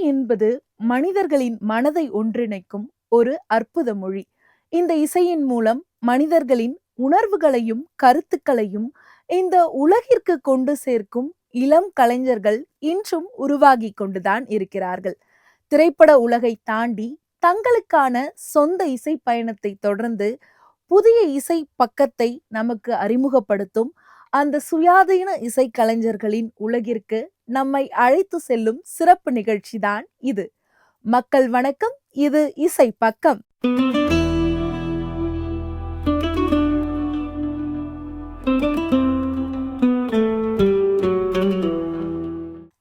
என்பது மனிதர்களின் மனதை ஒன்றிணைக்கும் ஒரு அற்புத மொழி. இந்த இசையின் மூலம் மனிதர்களின் உணர்வுகளையும் கருத்துக்களையும் இந்த உலகிற்கு கொண்டு சேர்க்கும் இளம் கலைஞர்கள் இன்றும் உருவாகி கொண்டுதான் இருக்கிறார்கள். திரைப்பட உலகை தாண்டி தங்களுக்கான சொந்த இசை பயணத்தை தொடர்ந்து புதிய இசை பக்கத்தை நமக்கு அறிமுகப்படுத்தும் அந்த சுயாதீன இசை கலைஞர்களின் உலகிற்கு நம்மை அழைத்து செல்லும் சிறப்பு நிகழ்ச்சிதான் இது. மக்கள் வணக்கம், இது இசை பக்கம்.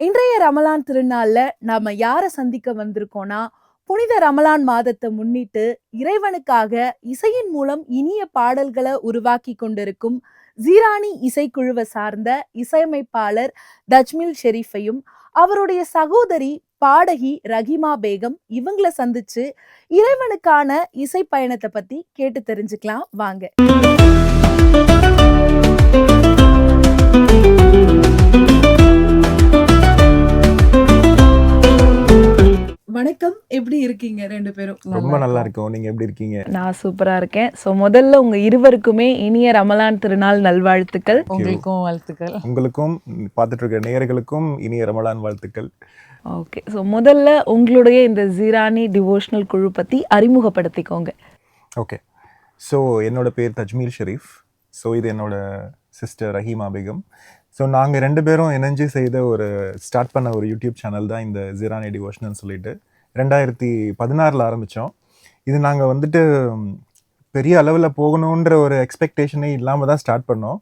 இன்றைய ரமலான் திருநாள்ல நாம யாரை சந்திக்க வந்திருக்கோம்னா, புனித ரமலான் மாதத்தை முன்னிட்டு இறைவனுக்காக இசையின் மூலம் இனிய பாடல்களை உருவாக்கி கொண்டிருக்கும் ஜீரானி இசைக்குழுவை சார்ந்த இசையமைப்பாளர் தஜ்மில் ஷெரீஃபையும் அவருடைய சகோதரி பாடகி ரஹீமா பேகம் இவங்களை சந்திச்சு இறைவனுக்கான இசை பயணத்தை பத்தி கேட்டு தெரிஞ்சுக்கலாம் வாங்க. வணக்கம், எப்படி இருக்கீங்க ரெண்டு பேரும்? ரொம்ப நல்லா இருக்கும். நீங்க எப்படி இருக்கீங்க? நான் சூப்பரா இருக்கேன். சோ முதல்ல உங்க இருவருக்குமே இனிய ரமலான் திருநாள் நல்வாழ்த்துக்கள். உங்களுக்கும் வாழ்த்துக்கள். உங்களுக்கும் பார்த்துட்டு இருக்க நேயர்களுக்கும் இனிய ரமலான் வாழ்த்துக்கள். ஓகே, ஸோ முதல்ல உங்களுடைய இந்த ஜீரானி டிவோஷனல் குழு பற்றி அறிமுகப்படுத்திக்கோங்க. ஓகே, ஸோ என்னோட பேர் தஜ்மீல் ஷெரீஃப். ஸோ இது என்னோட சிஸ்டர் ரஹீமா பேகம். ஸோ நாங்கள் ரெண்டு பேரும் இணைஞ்சு செய்த ஸ்டார்ட் பண்ண ஒரு யூடியூப் சேனல் தான் இந்த ஜீரானி டிவோஷனல்னு சொல்லிட்டு 2016 ஆரம்பித்தோம். இது நாங்கள் பெரிய அளவில் போகணுன்ற ஒரு எக்ஸ்பெக்டேஷனே இல்லாமல் தான் ஸ்டார்ட் பண்ணோம்.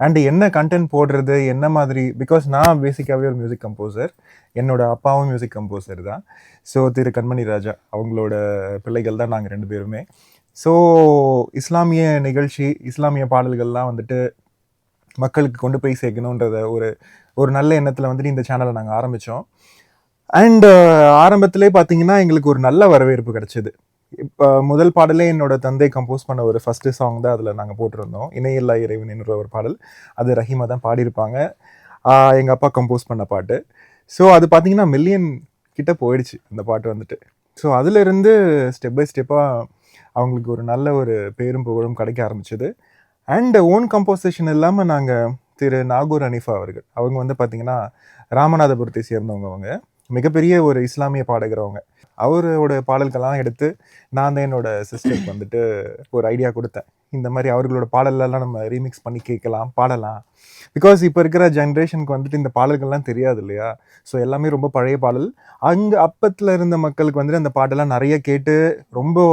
அண்டு என்ன கண்டென்ட் போடுறது, என்ன மாதிரி, பிகாஸ் நான் பேசிக்காகவே ஒரு மியூசிக் கம்போசர், என்னோட அப்பாவும் மியூசிக் கம்போசர் தான். ஸோ திரு கண்மணி ராஜா அவங்களோட பிள்ளைகள் தான் நாங்கள் ரெண்டு பேருமே. ஸோ இஸ்லாமிய நிகழ்ச்சி, இஸ்லாமிய பாடல்கள்லாம் மக்களுக்கு கொண்டு போய் சேர்க்கணுன்றத ஒரு நல்ல எண்ணத்தில் இந்த சேனலை நாங்கள் ஆரம்பித்தோம். அண்ட் ஆரம்பத்திலே பார்த்தீங்கன்னா எங்களுக்கு ஒரு நல்ல வரவேற்பு கிடச்சிது. இப்போ முதல் பாடலே என்னோட தந்தை கம்போஸ் பண்ண ஒரு ஃபஸ்ட்டு சாங் தான் அதில் நாங்கள் போட்டிருந்தோம். இணையில்லா இறைவன் என்ற ஒரு பாடல். அது ரஹீமா தான் பாடியிருப்பாங்க, எங்கள் அப்பா கம்போஸ் பண்ண பாட்டு. ஸோ அது பார்த்தீங்கன்னா மில்லியன் கிட்ட போயிடுச்சு அந்த பாட்டு. ஸோ அதிலிருந்து ஸ்டெப் பை ஸ்டெப்பாக அவங்களுக்கு ஒரு நல்ல ஒரு பேரும் புகழும் கிடைக்க ஆரம்பிச்சது. அண்ட் ஓன் கம்போசிஷன் இல்லாமல் நாங்கள் திரு நாகூர் ஹனீஃபா அவர்கள், அவங்க பார்த்தீங்கன்னா ராமநாதபுரத்தை சேர்ந்தவங்க. அவங்க மிகப்பெரிய ஒரு இஸ்லாமிய பாடகரவங்க. அவரோட பாடல்கள்லாம் எடுத்து நான் தான் என்னோட சிஸ்டருக்கு ஒரு ஐடியா கொடுத்தேன். இந்த மாதிரி அவர்களோட பாடலெல்லாம் நம்ம ரீமிக்ஸ் பண்ணி கேட்கலாம், பாடலாம். பிகாஸ் இப்போ இருக்கிற ஜென்ரேஷனுக்கு இந்த பாடல்கள்லாம் தெரியாது இல்லையா. ஸோ எல்லாமே ரொம்ப பழைய பாடல். அப்பத்தில் இருந்த மக்களுக்கு அந்த பாட்டெல்லாம் நிறைய கேட்டு ரொம்ப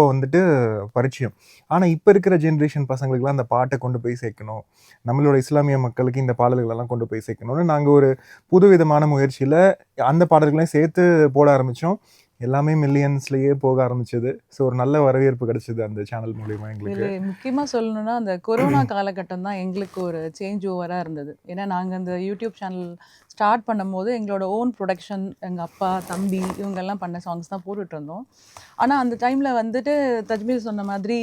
பரிச்சயம். ஆனால் இப்போ இருக்கிற ஜென்ரேஷன் பசங்களுக்குலாம் அந்த பாட்டை கொண்டு போய் சேர்க்கணும், நம்மளோட இஸ்லாமிய மக்களுக்கு இந்த பாடல்களெல்லாம் கொண்டு போய் சேர்க்கணும்னு நாங்கள் ஒரு புது விதமான முயற்சியில் அந்த பாடல்களையும் சேர்த்து போட ஆரம்பித்தோம். எல்லாமே மில்லியன்ஸ்லேயே போக ஆரம்பிச்சது. ஸோ ஒரு நல்ல வரவேற்பு கிடைச்சது அந்த சேனல் மூலிமா எங்களுக்கு. முக்கியமாக சொல்லணும்னா அந்த கொரோனா காலகட்டம் தான் எங்களுக்கு ஒரு சேஞ்ச் ஓவராக இருந்தது. ஏன்னா நாங்கள் அந்த யூடியூப் சேனல் ஸ்டார்ட் பண்ணும்போது எங்களோட ஓன் ப்ரொடக்ஷன், எங்கள் அப்பா தம்பி இவங்கெல்லாம் பண்ண சாங்ஸ் தான் போட்டுட்டு இருந்தோம். ஆனால் அந்த டைமில் தஜ்மீல் சொன்ன மாதிரி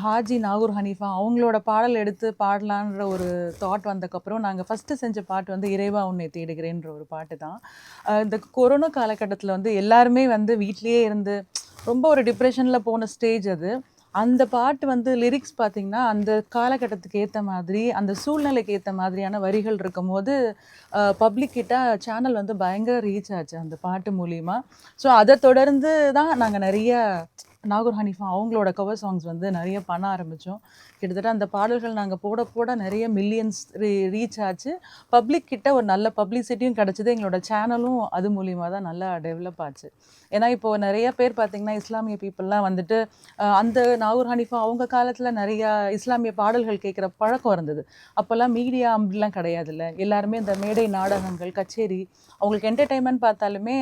ஹாஜி நாகூர் ஹனீஃபா அவங்களோட பாடல் எடுத்து பாடலான்ற ஒரு தாட் வந்ததுக்கப்புறம் நாங்கள் ஃபஸ்ட்டு செஞ்ச பாட்டு இறைவா உன்னை தேடுகிறேன்ற ஒரு பாட்டு தான். இந்த கொரோனா காலகட்டத்தில் எல்லாருமே வீட்லேயே இருந்து ரொம்ப ஒரு டிப்ரெஷனில் போன ஸ்டேஜ் அது. அந்த பாட்டு லிரிக்ஸ் பார்த்திங்கன்னா அந்த காலகட்டத்துக்கு ஏற்ற மாதிரி, அந்த சூழ்நிலைக்கு ஏற்ற மாதிரியான வரிகள் இருக்கும் போது பப்ளிக் கிட்ட சேனல் பயங்கர ரீச் ஆச்சு அந்த பாட்டு மூலிமா. ஸோ அதை தொடர்ந்து தான் நாங்கள் நிறைய நாகூர் ஹனீஃபா அவங்களோட கவர் சாங்ஸ் நிறைய பண்ண ஆரம்பித்தோம். கிட்டத்தட்ட அந்த பாடல்கள் நாங்கள் போட நிறைய மில்லியன்ஸ் ரீச் ஆச்சு. பப்ளிக் கிட்ட ஒரு நல்ல பப்ளிசிட்டியும் கிடச்சிது. எங்களோட சேனலும் அது மூலிமா தான் நல்லா டெவலப் ஆச்சு. ஏன்னா இப்போது நிறைய பேர் பார்த்திங்கன்னா இஸ்லாமிய பீப்புளெலாம் அந்த நாகூர் ஹனீஃபா அவங்க காலத்தில் நிறையா இஸ்லாமிய பாடல்கள் கேட்குற பழக்கம் இருந்தது. அப்போல்லாம் மீடியா அப்படிலாம் கிடையாதுல்ல. எல்லாருமே இந்த மேடை நாடகங்கள், கச்சேரி, அவங்களுக்கு என்டர்டெயின்மெண்ட் பார்த்தாலுமே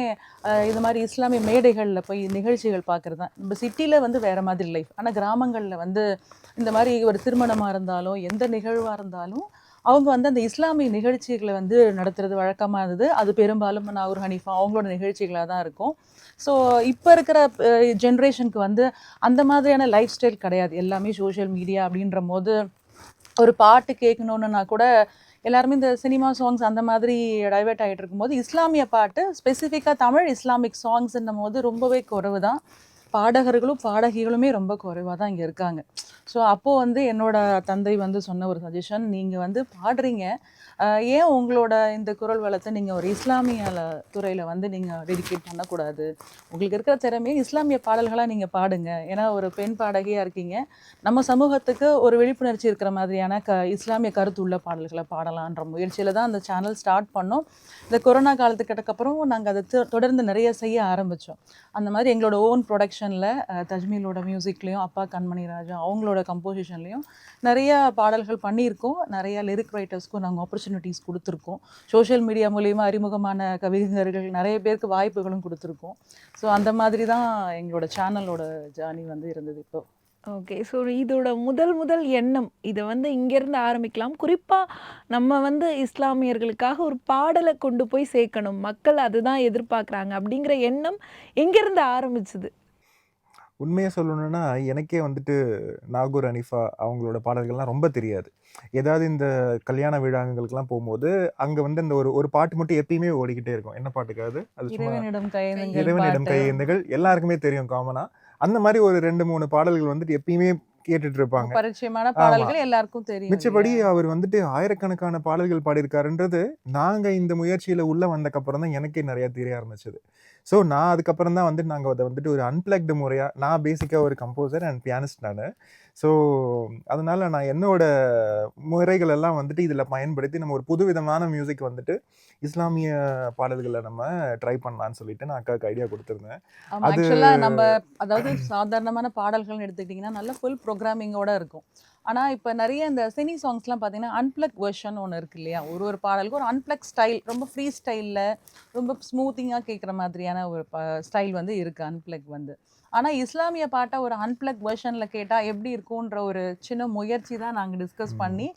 இது மாதிரி இஸ்லாமிய மேடைகளில் போய் நிகழ்ச்சிகள் பார்க்குறது தான். நம்ம சிட்டியில் வேறு மாதிரி லைஃப். ஆனால் கிராமங்களில் இந்த மாதிரி ஒரு திருமணமாக இருந்தாலும் எந்த நிகழ்வாக இருந்தாலும் அவங்க அந்த இஸ்லாமிய நிகழ்ச்சிகளை நடத்துறது வழக்கமாக இருந்தது. அது பெரும்பாலும் நாகூர் ஹனீஃபா அவங்களோட நிகழ்ச்சிகளாக தான் இருக்கும். ஸோ இப்போ இருக்கிற ஜென்ரேஷனுக்கு அந்த மாதிரியான லைஃப் ஸ்டைல் கிடையாது. எல்லாமே சோஷியல் மீடியா அப்படின்ற போது ஒரு பாட்டு கேட்கணுன்னா கூட எல்லாருமே இந்த சினிமா சாங்ஸ் அந்த மாதிரி டைவர்ட் ஆகிட்டு இருக்கும்போது இஸ்லாமிய பாட்டு ஸ்பெசிஃபிக்காக தமிழ் இஸ்லாமிக் சாங்ஸ்ன்னும் போது ரொம்பவே குறைவு தான். பாடகர்களும் பாடகிகளுமே ரொம்ப குறைவாக தான் இங்கே இருக்காங்க. ஸோ அப்போது வந்து என்னோட தந்தை வந்து சொன்ன ஒரு சஜஷன், நீங்கள் வந்து பாடுறீங்க, ஏன் உங்களோட இந்த குரல் வளத்தை நீங்கள் ஒரு இஸ்லாமிய துறையில் வந்து நீங்கள் டெடிகேட் பண்ணக்கூடாது? உங்களுக்கு இருக்கிற திறமையை இஸ்லாமிய பாடல்களாக நீங்கள் பாடுங்க. ஏன்னா ஒரு பெண் பாடகியாக இருக்கீங்க, நம்ம சமூகத்துக்கு ஒரு விழிப்புணர்ச்சி இருக்கிற மாதிரியான இஸ்லாமிய கருத்து உள்ள பாடல்களை பாடலான்ற முயற்சியில் தான் அந்த சேனல் ஸ்டார்ட் பண்ணோம். இந்த கொரோனா காலத்துக்கு அப்புறம் நாங்கள் அதை தொடர்ந்து நிறைய செய்ய ஆரம்பித்தோம். அந்த மாதிரி எங்களோட ஓன் ப்ரொடக்ஷனில் தஜ்மீலோட மியூசிக்லேயும் அப்பா கண்மணி ராஜா அவங்களோட கம்போசிஷன்லேயும் நிறைய பாடல்கள் பண்ணியிருக்கோம். நிறைய லிரிக் ரைட்டர்ஸ்க்கும் நாங்கள் ஆப்பர்ச்சுனிட்டிஸ் கொடுத்துருக்கோம். சோஷியல் மீடியா மூலிமா அறிமுகமான கவிஞர்கள் நிறைய பேருக்கு வாய்ப்புகளும் கொடுத்துருக்கோம். ஸோ அந்த மாதிரி தான் எங்களோட சேனலோட ஜேர்னி வந்து இருந்தது இப்போ. ஓகே. ஸோ இதோட முதல் எண்ணம் இதை வந்து இங்கேருந்து ஆரம்பிக்கலாம். குறிப்பாக நம்ம வந்து இஸ்லாமியர்களுக்காக ஒரு பாடலை கொண்டு போய் சேர்க்கணும், மக்கள் அதுதான் எதிர்பார்க்குறாங்க அப்படிங்கிற எண்ணம் எங்கேருந்து ஆரம்பிச்சுது? உண்மையை சொல்லணும்னா எனக்கே வந்துட்டு நாகூர் அனிஃபா அவங்களோட பாடல்கள்லாம் ரொம்ப தெரியாது. ஏதாவது இந்த கல்யாண விழாங்களுக்கெல்லாம் போகும்போது அங்கே வந்து அந்த ஒரு ஒரு பாட்டு மட்டும் எப்பயுமே ஓடிக்கிட்டே இருக்கும். என்ன பாட்டுக்காது அது? சும்மா இறைவனிடம் கையேந்துங்கள் இறைவனிடம் பாட்டு. கையேந்துகள் எல்லாருக்குமே தெரியும் காமனா. அந்த மாதிரி ஒரு 2-3 பாடல்கள் வந்துட்டு எப்பயுமே கேட்டுட்டு இருப்பாங்க. பரிச்சயமான ஆமா. பாடல்கள் எல்லாருக்கும் தெரியும் மிச்சபடி இல்லையா? அவர் வந்துட்டு ஆயிரக்கணக்கான பாடல்கள் பாடியிருக்காருன்றது நாங்க இந்த முயற்சியில உள்ள வந்தக்கப்புறம் தான் எனக்கே நிறைய தெரிய ஆரம்பிச்சது. ஸோ நான் அதுக்கப்புறம் தான் வந்து நாங்கள் அதை வந்துட்டு ஒரு அன்பிளக்டு முறையாக, நான் பேசிக்காக ஒரு கம்போசர் அண்ட் பியானிஸ்ட் நான். ஸோ அதனால நான் என்னோட முறைகள் எல்லாம் வந்துட்டு இதில் பயன்படுத்தி நம்ம ஒரு புதுவிதமான மியூசிக் வந்துட்டு இஸ்லாமிய பாடல்களை நம்ம ட்ரை பண்ணலான்னு சொல்லிட்டு நான் அக்காவுக்கு ஐடியா கொடுத்துருந்தேன். ஆமா, அது ஆக்சுவலா நம்ம அதாவது சாதாரணமான பாடல்கள்னு எடுத்துக்கிட்டிங்கன்னா நல்ல ஃபுல் ப்ரோக்ராமிங்கோட இருக்கும். ஆனா இப்ப நிறைய இந்த சினி சாங்ஸ்லாம் பார்த்தீங்கன்னா அன்பிளக் வெர்ஷன் ஒன்று இருக்கு இல்லையா? ஒரு ஒரு பாடலுக்கு ஒரு அன்பிளக் ஸ்டைல், ரொம்ப ஃப்ரீ ஸ்டைல்ல ரொம்ப ஸ்மூத்திங்காக கேட்குற மாதிரியான ஒரு ஸ்டைல் வந்து இருக்கு அன்பிளக் வந்து. ஆனா இஸ்லாமிய பாட்டை ஒரு அன்பிளக் வெர்ஷன்ல கேட்டா எப்படி இருக்கும்ன்ற ஒரு சின்ன முயற்சி தான் நாங்க டிஸ்கஸ் பண்ணி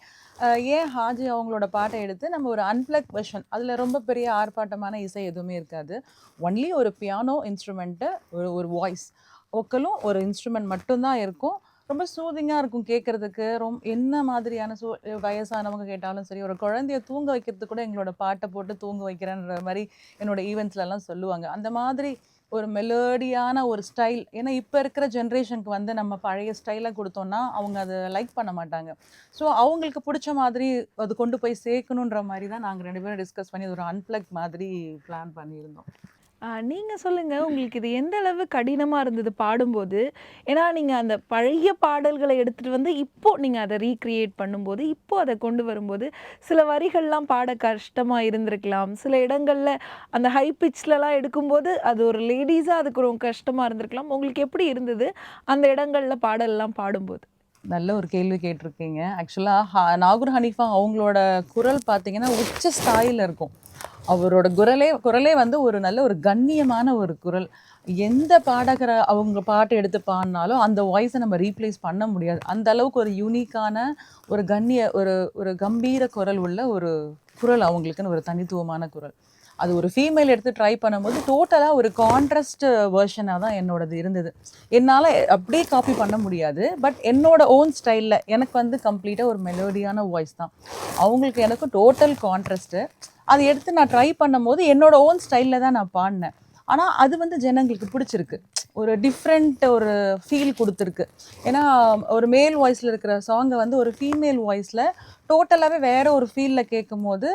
ஏன் ஹாஜி அவங்களோட பாட்டை எடுத்து நம்ம ஒரு அன்பிளக் வெர்ஷன், அதில் ரொம்ப பெரிய ஆர்ப்பாட்டமான இசை எதுவுமே இருக்காது, ஒன்லி ஒரு பியானோ இன்ஸ்ட்ருமெண்ட்டு, ஒரு ஒரு வாய்ஸ் ஒக்கலும் ஒரு இன்ஸ்ட்ருமெண்ட் மட்டும்தான் இருக்கும். ரொம்ப சூதிங்காக இருக்கும் கேட்குறதுக்கு. என்ன மாதிரியான வயசானவங்க கேட்டாலும் சரி, ஒரு குழந்தைய தூங்க வைக்கிறதுக்கு கூட எங்களோட பாட்டை போட்டு தூங்க வைக்கிறேன்ற மாதிரி என்னோட ஈவெண்ட்ஸ்லலாம் சொல்லுவாங்க. அந்த மாதிரி ஒரு மெலோடியான ஒரு ஸ்டைல். ஏன்னா இப்போ இருக்கிற ஜென்ரேஷனுக்கு வந்து நம்ம பழைய ஸ்டைலை கொடுத்தோம்னா அவங்க அதை லைக் பண்ண மாட்டாங்க. ஸோ அவங்களுக்கு பிடிச்ச மாதிரி அது கொண்டு போய் சேர்க்கணுன்ற மாதிரி தான் நாங்கள் 2 பேரும் டிஸ்கஸ் பண்ணி ஒரு அன்பிளக் மாதிரி பிளான் பண்ணியிருந்தோம். நீங்க சொல்லுங்க, உங்களுக்கு இது எந்த அளவு கடினமா இருந்தது பாடும்போது? ஏன்னா நீங்க அந்த பழைய பாடல்களை எடுத்துட்டு வந்து இப்போ நீங்க அதை ரீக்ரியேட் பண்ணும்போது, இப்போ அதை கொண்டு வரும்போது சில வரிகள்லாம் பாட கஷ்டமா இருந்திருக்கலாம். சில இடங்கள்ல அந்த ஹை பிட்ச்லலாம் எடுக்கும்போது அது ஒரு லேடீஸா அதுக்கு ரொம்ப கஷ்டமா இருந்திருக்கலாம். உங்களுக்கு எப்படி இருந்தது அந்த இடங்கள்ல பாடல்லாம் பாடும்போது? நல்ல ஒரு கேள்வி கேட்டிருக்கீங்க. ஆக்சுவலாக நாகூர் ஹனீஃபா அவங்களோட குரல் பார்த்தீங்கன்னா உச்ச ஸ்தாயில இருக்கும். அவரோட குரலே வந்து ஒரு நல்ல ஒரு கண்ணியமான ஒரு குரல். எந்த பாடகரை அவங்க பாட்டு எடுத்து பாடினாலும் அந்த வாய்ஸை நம்ம ரீப்ளேஸ் பண்ண முடியாது. அந்த அளவுக்கு ஒரு யூனிக்கான ஒரு ஒரு கம்பீர குரல் உள்ள ஒரு குரல், அவங்களுக்குன்னு ஒரு தனித்துவமான குரல். அது ஒரு ஃபீமேல் எடுத்து ட்ரை பண்ணும்போது டோட்டலாக ஒரு கான்ட்ராஸ்ட் வெர்ஷனாக தான் என்னோடது இருந்தது. என்னால் அப்படியே காப்பி பண்ண முடியாது, பட் என்னோட ஓன் ஸ்டைலில் எனக்கு வந்து கம்ப்ளீட்டாக ஒரு மெலோடியான வாய்ஸ் தான். அவங்களுக்கு எனக்கு டோட்டல் கான்ட்ராஸ்ட்டு. அதை எடுத்து நான் ட்ரை பண்ணும்போது என்னோட ஓன் ஸ்டைலில் தான் நான் பாடினேன். ஆனால் அது வந்து ஜனங்களுக்கு பிடிச்சிருக்கு, ஒரு டிஃப்ரெண்ட் ஒரு ஃபீல் கொடுத்துருக்கு. ஏன்னா ஒரு மேல் வாய்ஸில் இருக்கிற சாங்கை வந்து ஒரு ஃபீமேல் வாய்ஸில் டோட்டலாகவே வேற ஒரு ஃபீலில் கேட்கும் போது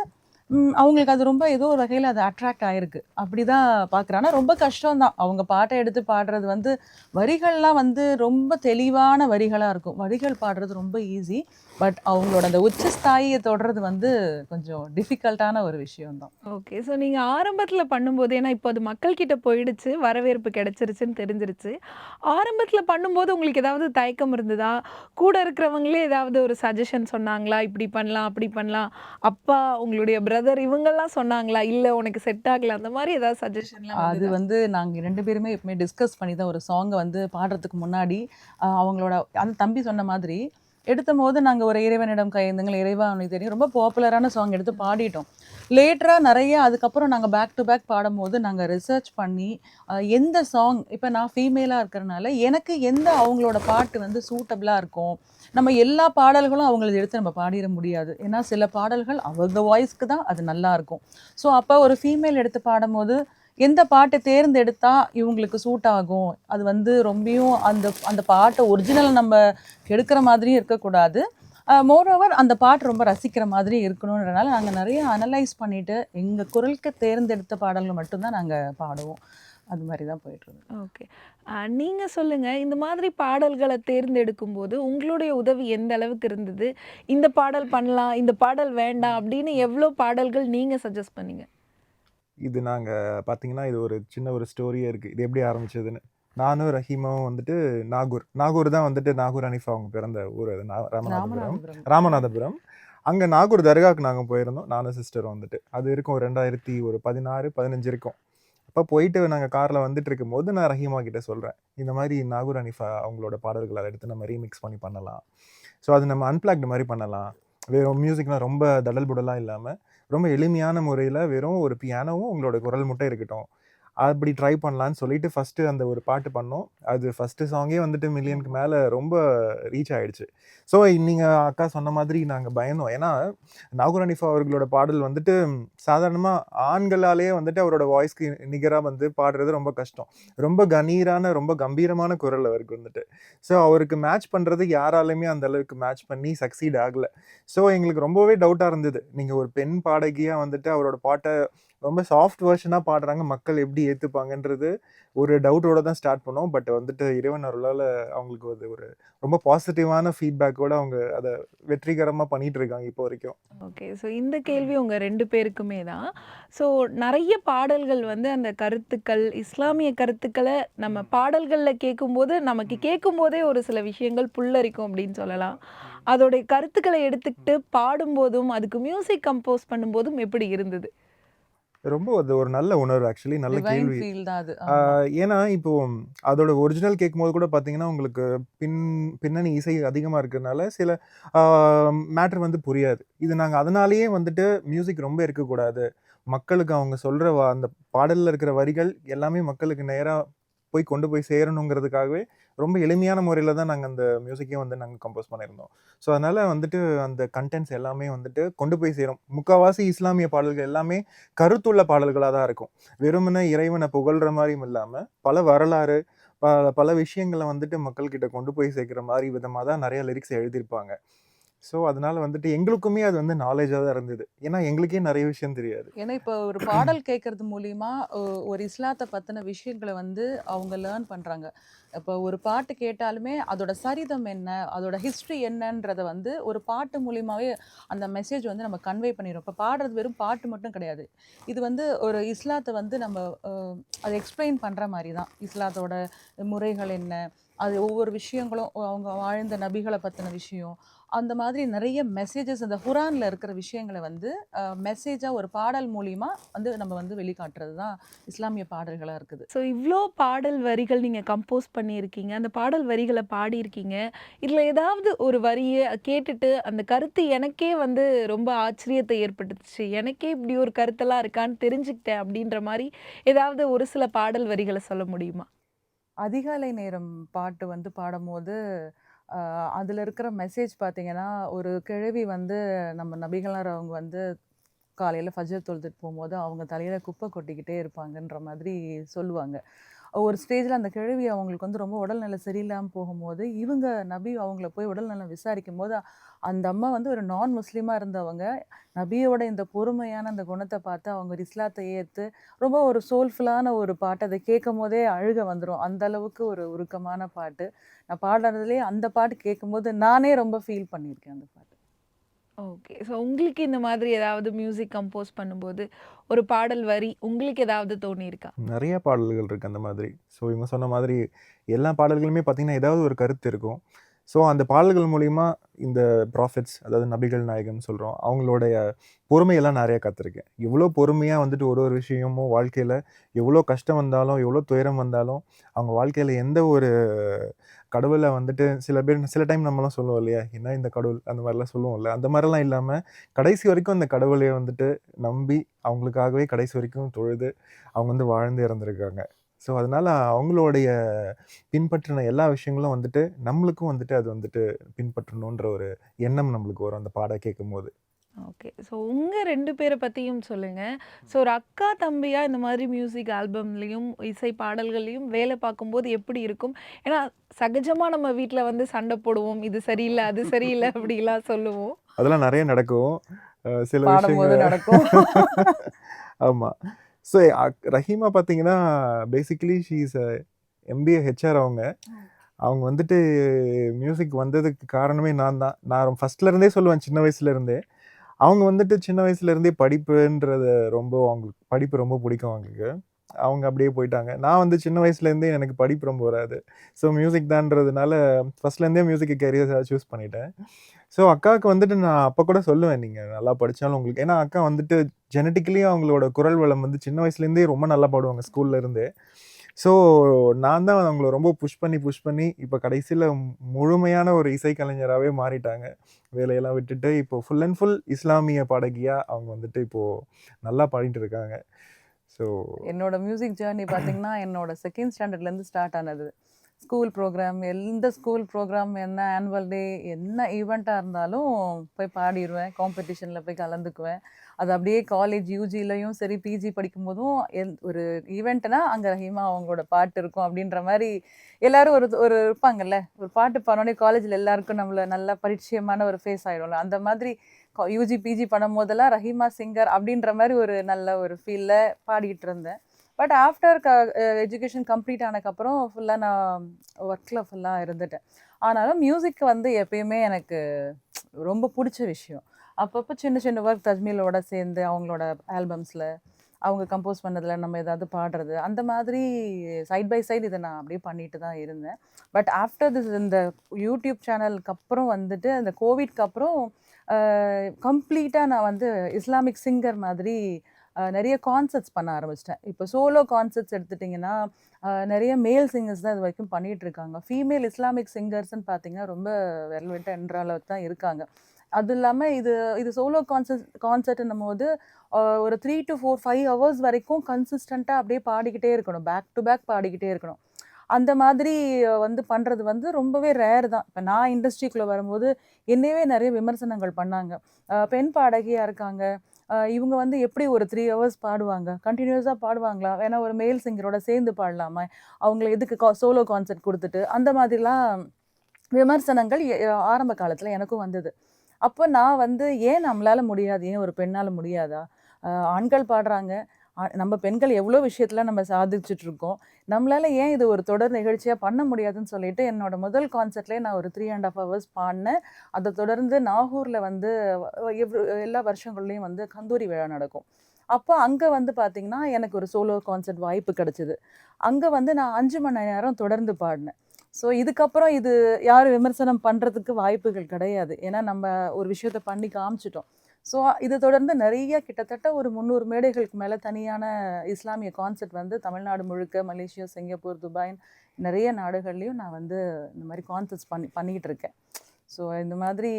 அவங்களுக்கு அது ரொம்ப ஏதோ ஒரு வகையில் அது அட்ராக்ட் ஆயிருக்கு. அப்படி தான் பார்க்குறேன். ஆனால் ரொம்ப கஷ்டம்தான் அவங்க பாட்டை எடுத்து பாடுறது வந்து. வரிகள்லாம் வந்து ரொம்ப தெளிவான வரிகளாக இருக்கும். வரிகள் பாடுறது ரொம்ப ஈஸி, பட் அவங்களோட அந்த உச்சஸ்தாயியை தொடுறது வந்து கொஞ்சம் டிஃபிகல்ட்டான ஒரு விஷயம்தான். ஓகே. ஸோ நீங்க ஆரம்பத்துல பண்ணும்போது, ஏன்னா இப்போ அது மக்கள்கிட்ட போயிடுச்சு, வரவேற்பு கிடைச்சிருச்சுன்னு தெரிஞ்சிருச்சு. ஆரம்பத்துல பண்ணும்போது உங்களுக்கு ஏதாவது தயக்கம் இருந்ததா? கூட இருக்கிறவங்களே ஏதாவது ஒரு சஜஷன் சொன்னாங்களா? இப்படி பண்ணலாம், அப்படி பண்ணலாம். அப்பா, உங்களுடைய பிரதர் இவங்கலாம் சொன்னாங்களா? இல்ல உனக்கு செட் ஆகல, அந்த மாதிரி ஏதாவது சஜஷன்லாம் அது வந்ததா? வந்து நாங்கள் 2 பேருமே எப்பவுமே டிஸ்கஸ் பண்ணி தான் ஒரு சாங்கை வந்து பாடுறதுக்கு முன்னாடி அவங்களோட அந்த தம்பி சொன்ன மாதிரி எடுத்தபோது நாங்கள் ஒரு இறைவனிடம் கையேந்துங்கள் இறைவா உனக்கு தெரியும் ரொம்ப பாப்புலரான சாங் எடுத்து பாடிட்டோம். லேட்டராக நிறைய அதுக்கப்புறம் நாங்கள் பேக் டு பேக் பாடும்போது நாங்கள் ரிசர்ச் பண்ணி எந்த சாங் இப்போ நான் ஃபீமேலாக இருக்கிறனால எனக்கு எந்த அவங்களோட பாட்டு வந்து சூட்டபிளாக இருக்கும். நம்ம எல்லா பாடல்களும் அவங்களது எடுத்து நம்ம பாடிட முடியாது. ஏன்னா சில பாடல்கள் அவங்க வாய்ஸ்க்கு தான் அது நல்லா இருக்கும். ஸோ அப்போ ஒரு ஃபீமேல் எடுத்து பாடும்போது எந்த பாட்டு தேர்ந்தெடுத்தா இவங்களுக்கு சூட் ஆகும், அது வந்து ரொம்பியும் அந்த அந்த பாட்டை ஒரிஜினல் நம்ம கெடுக்கிற மாதிரியும் இருக்கக்கூடாது, மோரோவர் அந்த பாட்டு ரொம்ப ரசிக்கிற மாதிரி இருக்கணுன்றனால நாங்கள் நிறைய அனலைஸ் பண்ணிட்டு எங்கள் குரலுக்கு தேர்ந்தெடுத்த பாடல்கள் மட்டும்தான் நாங்கள் பாடுவோம். அது மாதிரி தான் போயிட்டுருந்தோம். ஓகே. நீங்க சொல்லுங்க, இந்த மாதிரி பாடல்கள தேர்ந்தெடுக்கும்போது, உங்களுடைய உதவி எந்த அளவுக்கு இருந்தது? இந்த பாடல் பண்ணலாம், இந்த பாடல் வேண்டாம் அப்படின்னு எவ்ளோ பாடல்கள் நீங்க சஜெஸ்ட் பண்ணீங்க? இது நாங்கள் பார்த்தீங்கன்னா இது ஒரு சின்ன ஒரு ஸ்டோரியே இருக்குது இது எப்படி ஆரம்பிச்சதுன்னு. நானும் ரஹீமாவும் வந்துட்டு நாகூர் தான் வந்துட்டு நாகூர் ஹனீஃபா அவங்க பிறந்த ஊர் அது ராமநாதபுரம். ராமநாதபுரம் அங்கே நாகூர் தர்காவுக்கு நாங்கள் போயிருந்தோம் நானும் சிஸ்டரும் வந்துட்டு. அது இருக்கும் 2016-15 இருக்கும். அப்போ போயிட்டு நாங்கள் காரில் வந்துட்டு இருக்கும்போது நான் ரஹீமா கிட்ட சொல்கிறேன், இந்த மாதிரி நாகூர் ஹனீஃபா அவங்களோட பாடல்களை எடுத்து நம்ம ரீமிக்ஸ் பண்ணி பண்ணலாம். ஸோ அது நம்ம அன்பிளாக்டு மாதிரி பண்ணலாம். வெறும் மியூசிக்லாம் ரொம்ப தடல் புடலாக இல்லாமல் ரொம்ப எளிமையான முறையில் வெறும் ஒரு பியானோவும் உங்களோட குரல் மட்டும் இருக்கட்டும், அப்படி ட்ரை பண்ணலான்னு சொல்லிட்டு ஃபஸ்ட்டு அந்த ஒரு பாட்டு பண்ணோம். அது ஃபஸ்ட்டு சாங்கே வந்துட்டு மில்லியனுக்கு மேலே ரொம்ப ரீச் ஆகிடுச்சு. ஸோ நீங்கள் அக்கா சொன்ன மாதிரி நாங்கள் பயந்தோம். ஏன்னா நாகூர் ஹனீஃபா அவர்களோட பாடல் வந்துட்டு சாதாரணமாக ஆண்களாலேயே வந்துட்டு அவரோட வாய்ஸ்க்கு நிகராக வந்து பாடுறது ரொம்ப கஷ்டம். ரொம்ப கணீரான ரொம்ப கம்பீரமான குரல் அவருக்கு வந்துட்டு. ஸோ அவருக்கு மேட்ச் பண்ணுறது யாராலையுமே அந்த அளவுக்கு மேட்ச் பண்ணி சக்சீட் ஆகலை. ஸோ எங்களுக்கு ரொம்பவே டவுட்டாக இருந்தது, நீங்கள் ஒரு பெண் பாடகியாக வந்துட்டு அவரோட பாட்டை ரொம்ப சாஃப்ட் வெர்ஷனாக பாடுறாங்க, மக்கள் எப்படி ஏற்றுப்பாங்கன்றது ஒரு டவுட்டோட தான் ஸ்டார்ட் பண்ணோம். பட் வந்துட்டு இறைவன் அருளால் அவங்களுக்கு அது ஒரு ரொம்ப பாசிட்டிவான ஃபீட்பேக்கோடு அவங்க அதை வெற்றிகரமாக பண்ணிகிட்டு இருக்காங்க இப்போ வரைக்கும். ஓகே. ஸோ இந்த கேள்வி உங்க 2 பேருக்குமே தான். ஸோ நெறைய பாடல்கள் வந்து அந்த கருத்துக்கள், இஸ்லாமிய கருத்துக்கள நம்ம பாடல்கள்ல கேட்கும்போது, நமக்கு கேட்கும்போதே ஒரு சில விஷயங்கள் புல்லரிக்கும் அப்படின்னு சொல்லலாம். அதோடைய கருத்துக்கள எடுத்துக்கிட்டு பாடும்போதும், அதுக்கு மியூசிக் கம்போஸ் பண்ணும்போதும் எப்படி இருந்தது? ரொம்ப அது ஒரு நல்ல உணர்வு ஆக்சுவலி. நல்ல டிவைன் கேள்வி. ஃபீல் தான் அது. ஆமா. ஏன்னா இப்போ அதோட ஒரிஜினல் கேட்கும்போது கூட பார்த்தீங்கன்னா உங்களுக்கு பின்னணி இசை அதிகமாக இருக்கிறதுனால சில மேட்ரு வந்து புரியாது. இது நாங்கள் அதனாலேயே வந்துட்டு மியூசிக் ரொம்ப இருக்கக்கூடாது, மக்களுக்கு அவங்க சொல்கிற அந்த பாடலில் இருக்கிற வரிகள் எல்லாமே மக்களுக்கு நேராக கொண்டு போய் சேரணுங்கிறதுக்காகவே ரொம்ப எளிமையான முறையில் தான் நாங்கள் அந்த மியூசிக்கே வந்து நாங்கள் கம்போஸ் பண்ணியிருந்தோம். ஸோ அதனால் வந்துட்டு அந்த கண்டென்ட்ஸ் எல்லாமே வந்துட்டு கொண்டு போய் சேரும். முக்கால்வாசி இஸ்லாமிய பாடல்கள் எல்லாமே கருத்துள்ள பாடல்களாக தான் இருக்கும். வெறுமனே இறைவனை புகழ்கிற மாதிரியும் இல்லாமல் பல வரலாறு பல விஷயங்களை வந்துட்டு மக்கள்கிட்ட கொண்டு போய் சேர்க்குற மாதிரி விதமாக தான் நிறைய லிரிக்ஸ் எழுதியிருப்பாங்க. ஸோ அதனால வந்துட்டு எங்களுக்குமே அது வந்து நாலேஜாக தான் இருந்தது. ஏன்னா எங்களுக்கே நிறைய விஷயம் தெரியாது. ஏன்னா இப்போ ஒரு பாடல் கேட்கறது மூலியமா ஒரு இஸ்லாத்தை பற்றின விஷயங்களை வந்து அவங்க லேர்ன் பண்ணுறாங்க. இப்போ ஒரு பாட்டு கேட்டாலுமே அதோட சரிதம் என்ன, அதோட ஹிஸ்ட்ரி என்னன்றதை வந்து ஒரு பாட்டு மூலியமாகவே அந்த மெசேஜ் வந்து நம்ம கன்வே பண்ணிடும். இப்போ பாடுறது வெறும் பாட்டு மட்டும் கிடையாது, இது வந்து ஒரு இஸ்லாத்தை வந்து நம்ம அதை எக்ஸ்பிளைன் பண்ணுற மாதிரி தான். இஸ்லாத்தோட முறைகள் என்ன, அது ஒவ்வொரு விஷயங்களும் அவங்க வாழ்ந்த நபிகளை பற்றின விஷயம், அந்த மாதிரி நிறைய மெசேஜஸ் அந்த குரானில் இருக்கிற விஷயங்களை வந்து மெசேஜாக ஒரு பாடல் மூலிமா வந்து நம்ம வந்து வெளிக்காட்டுறது தான் இஸ்லாமிய பாடல்களாக இருக்குது. ஸோ இவ்ளோ பாடல் வரிகள் நீங்க கம்போஸ் பண்ணியிருக்கீங்க. அந்த பாடல் வரிகள பாடியிருக்கீங்க. இதுல ஏதாவது ஒரு வரிய கேட்டுட்டு அந்த கருத்து எனக்கே வந்து ரொம்ப ஆச்சரியத்தை ஏற்பட்டுச்சு. எனக்கே இப்படி ஒரு கருத்தெல்லாம் இருக்கான்னு தெரிஞ்சுக்கிட்டேன் அப்படின்ற மாரி ஏதாவது ஒரு சில பாடல் வரிகள சொல்ல முடியுமா? அதிகாலை நேரம் பாட்டு வந்து பாடும்போது அதில் இருக்கிற மெசேஜ் பார்த்தீங்கன்னா, ஒரு கிழவி வந்து நம்ம நபிகளார் அவங்க வந்து காலையில் ஃபஜர் தொழுதுட்டு போகும்போது அவங்க தலையில் குப்பை கொட்டிக்கிட்டே இருப்பாங்கன்ற மாதிரி சொல்லுவாங்க. ஒரு ஸ்டேஜில் அந்த கிழவி அவங்களுக்கு வந்து ரொம்ப உடல்நல சரியில்லாமல் போகும்போது இவங்க நபி அவங்கள போய் உடல்நலம் விசாரிக்கும் போது அந்த அம்மா வந்து ஒரு நான் முஸ்லீமாக இருந்தவங்க நபியோட இந்த பொறுமையான அந்த குணத்தை பார்த்து அவங்க ஒரு இஸ்லாத்தை ஏற்று ரொம்ப ஒரு சோல்ஃபுல்லான ஒரு பாட்டு. அதை கேட்கும் போதே அழுக வந்துடும், அந்த அளவுக்கு ஒரு உருக்கமான பாட்டு. நான் பாடுறதுலேயே அந்த பாட்டு கேட்கும்போது நானே ரொம்ப ஃபீல் பண்ணியிருக்கேன் அந்த பாட்டு. ஓகே. ஸோ உங்களுக்கு இந்த மாதிரி ஏதாவது மியூசிக் கம்போஸ் பண்ணும்போது, ஒரு பாடல் வரி உங்களுக்கு ஏதாவது தோணியிருக்கா? நிறைய பாடல்கள் இருக்குது அந்த மாதிரி. ஸோ இவங்க சொன்ன மாதிரி எல்லா பாடல்களுமே பார்த்தீங்கன்னா ஏதாவது ஒரு கருத்து இருக்கும். ஸோ அந்த பாடல்கள் மூலிமா இந்த ப்ராஃபிட்ஸ், அதாவது நபிகள் நாயகம் சொல்கிறோம், அவங்களுடைய பொறுமையெல்லாம் நிறைய கற்றுருக்கேன். எவ்வளோ பொறுமையாக வந்துட்டு ஒரு ஒரு விஷயமும் வாழ்க்கையில் எவ்வளோ கஷ்டம் வந்தாலும், எவ்வளோ துயரம் வந்தாலும், அவங்க வாழ்க்கையில் எந்த ஒரு கடவுளை வந்துட்டு சில டைம் நம்மலாம் சொல்லுவோம் இல்லையா, என்ன இந்த கடவுள் அந்த மாதிரிலாம் சொல்லுவோம்ல, அந்த மாதிரிலாம் இல்லாமல் கடைசி வரைக்கும் அந்த கடவுளையை வந்துட்டு நம்பி அவங்களுக்காகவே கடைசி வரைக்கும் தொழுது அவங்க வந்து வாழ்ந்து இறந்துருக்காங்க. ஸோ அதனால் அவங்களுடைய பின்பற்றின எல்லா விஷயங்களும் வந்துட்டு நம்மளுக்கும் வந்துட்டு அது வந்துட்டு பின்பற்றணுன்ற ஒரு எண்ணம் நம்மளுக்கு வரும் அந்த பாட கேட்கும்போது. ஓகே. ஸோ உங்க 2 பேர பத்தியும் சொல்லுங்க. ஸோ ஒரு அக்கா, தம்பியா இந்த மாதிரி மியூசிக் ஆல்பம்லயும், இசை பாடல்கள்லயும் வேலை பார்க்கும்போது எப்படி இருக்கும்? ஏன்னா சகஜமா நம்ம வீட்ல வந்து சண்டை போடுவோம். இது சரியில்ல, அது சரியில்ல அப்படிலாம் சொல்லுவோம். அதெல்லாம் நிறைய நடக்கும். சில பாடும்போது விஷயங்கள் நடக்கும். ஆமாம். ஸோ ரஹீமா பார்த்தீங்கன்னா basically she is MBA HR அவங்க. அவங்க வந்துட்டு மியூசிக் வந்ததுக்கு காரணமே நான் தான். நான் ஃபஸ்ட்லேருந்தே சொல்லுவேன், சின்ன வயசுலேருந்தே. அவங்க வந்துட்டு சின்ன வயசுலேருந்தே படிப்புன்றத அவங்களுக்கு படிப்பு ரொம்ப பிடிக்கும் அவங்களுக்கு. அவங்க அப்படியே போயிட்டாங்க. நான் வந்து சின்ன வயசுலேருந்தே எனக்கு படிப்பு ரொம்ப வராது. ஸோ மியூசிக் தான்றதுனால ஃபஸ்ட்லேருந்தே மியூசிக்கை கேரியர்ஸாக சூஸ் பண்ணிட்டேன். ஸோ அக்காவுக்கு வந்துட்டு நான் அப்போ கூட சொல்லுவேன், நீங்கள் நல்லா படித்தாலும் உங்களுக்கு, ஏன்னா அக்கா வந்துட்டு ஜெனட்டிக்கலி அவங்களோட குரல் வளம் வந்து சின்ன வயசுலேருந்தே ரொம்ப நல்லா பாடுவாங்க ஸ்கூல்லேருந்தே. ஸோ நான் தான் அவங்கள ரொம்ப புஷ் பண்ணி இப்போ கடைசியில் முழுமையான ஒரு இசைக்கலைஞராகவே மாறிட்டாங்க. வேலையெல்லாம் விட்டுட்டு இப்போ ஃபுல் அண்ட் ஃபுல் இஸ்லாமிய பாடகியாக அவங்க வந்துட்டு இப்போது நல்லா பாடிட்டு இருக்காங்க. ஸோ என்னோட மியூசிக் ஜேர்னி பார்த்தீங்கன்னா என்னோட செகண்ட் ஸ்டாண்டர்ட்லேருந்து ஸ்டார்ட் ஆனது. ஸ்கூல் ப்ரோக்ராம், எந்த ஸ்கூல் ப்ரோக்ராம், என்ன ஆனுவல் டே, என்ன ஈவெண்ட்டாக இருந்தாலும் போய் பாடிடுவேன். காம்படிஷனில் போய் கலந்துக்குவேன். அது அப்படியே காலேஜ் யூஜிலையும் சரி, பிஜி படிக்கும்போதும் ஒரு ஈவெண்ட்னா அங்கே ரஹீமா அவங்களோட பாட்டு இருக்கும் அப்படின்ற மாதிரி எல்லாரும் ஒரு ஒரு இருப்பாங்கல்ல, ஒரு பாட்டு பாடனோடனே காலேஜில் எல்லாருக்கும் நம்மள நல்லா பரிச்சயமான ஒரு ஃபேஸ் ஆகிடும்ல, அந்த மாதிரி யூஜி பிஜி பண்ணும் போதெல்லாம் ரஹீமா சிங்கர் அப்படின்ற மாதிரி ஒரு நல்ல ஒரு ஃபீலில் பாடிட்டு இருந்தேன். பட் ஆஃப்டர் எஜுகேஷன் கம்ப்ளீட் ஆனதுக்கப்புறம் ஃபுல்லாக நான் ஒர்க்கில் ஃபுல்லாக இருந்துட்டேன். ஆனாலும் மியூசிக் வந்து எப்பயுமே எனக்கு ரொம்ப பிடிச்ச விஷயம். அப்பப்போ சின்ன சின்ன ஒர்க் தஜ்மீலோட சேர்ந்து அவங்களோட ஆல்பம்ஸில் அவங்க கம்போஸ் பண்ணதில் நம்ம ஏதாவது பாடுறது, அந்த மாதிரி சைட் பை சைடு இதை நான் அப்படியே பண்ணிட்டு தான் இருந்தேன். பட் ஆஃப்டர் திஸ் இந்த யூடியூப் சேனலுக்கு அப்புறம் வந்துட்டு அந்த கோவிட்க்கு அப்புறம் கம்ப்ளீட்டாக நான் வந்து இஸ்லாமிக் சிங்கர் மாதிரி நிறைய கான்சர்ட்ஸ் பண்ண ஆரம்பிச்சிட்டேன். இப்போ சோலோ கான்சர்ட்ஸ் எடுத்துட்டிங்கன்னா நிறைய மேல் சிங்கர்ஸ் தான் இது வரைக்கும் பண்ணிகிட்டு இருக்காங்க. ஃபீமேல் இஸ்லாமிக் சிங்கர்ஸ்ன்னு பார்த்தீங்கன்னா ரொம்ப வெல்வெட்டாக என்ற அளவுக்கு தான் இருக்காங்க. அது இல்லாமல் இது சோலோ கான்சர்ட்னும் போது ஒரு 3 to 4, 5 hours வரைக்கும் கன்சிஸ்டண்ட்டாக அப்படியே பாடிக்கிட்டே இருக்கணும், பேக் டு பேக் பாடிக்கிட்டே இருக்கணும். அந்த மாதிரி வந்து பண்ணுறது வந்து ரொம்பவே ரேர் தான். இப்போ நான் இண்டஸ்ட்ரிக்குள்ளே வரும்போது என்னையவே நிறைய விமர்சனங்கள் பண்ணாங்க. பெண் பாடகியாக இருக்காங்க, இவங்க வந்து எப்படி ஒரு 3 hours பாடுவாங்க, கண்டினியூஸாக பாடுவாங்களா, வேணா ஒரு மேல் சிங்கரோட சேர்ந்து பாடலாமா, அவங்கள எதுக்கு சோலோ கான்சர்ட் கொடுத்துட்டு, அந்த மாதிரிலாம் விமர்சனங்கள் ஆரம்ப காலத்தில் எனக்கும் வந்தது. அப்போ நான் வந்து ஏன் நம்மளால் முடியாது, ஏன் ஒரு பெண்ணால் முடியாதா, ஆண்கள் பாடுறாங்க, நம்ம பெண்கள் எவ்வளோ விஷயத்தில் நம்ம சாதிச்சுட்ருக்கோம், நம்மளால் ஏன் இது ஒரு தொடர் நிகழ்ச்சியாக பண்ண முடியாதுன்னு சொல்லிட்டு என்னோட முதல் கான்சர்ட்லேயே நான் ஒரு 3.5 hours பாடினேன். அதை தொடர்ந்து நாகூரில் வந்து எல்லா வருஷங்கள்லேயும் வந்து கந்தூரி விழா நடக்கும். அப்போ அங்கே வந்து பார்த்திங்கன்னா எனக்கு ஒரு சோலோ கான்சர்ட் வாய்ப்பு கிடச்சிது. அங்கே வந்து நான் 5 மணி நேரம் தொடர்ந்து பாடினேன். ஸோ இதுக்கப்புறம் இது யாரும் விமர்சனம் பண்ணுறதுக்கு வாய்ப்புகள் கிடையாது. ஏன்னா நம்ம ஒரு விஷயத்த பண்ணி காமிச்சிட்டோம். ஸோ இதை தொடர்ந்து நிறைய கிட்டத்தட்ட ஒரு 300 மேடைகளுக்கு மேலே தனியான இஸ்லாமிய கான்சர்ட் வந்து தமிழ்நாடு முழுக்க, மலேசியா, சிங்கப்பூர், துபாய் நிறைய நாடுகள்லையும் நான் வந்து இந்த மாதிரி கான்சர்ட்ஸ் பண்ணிக்கிட்டு இருக்கேன். ஸோ இந்த மாதிரி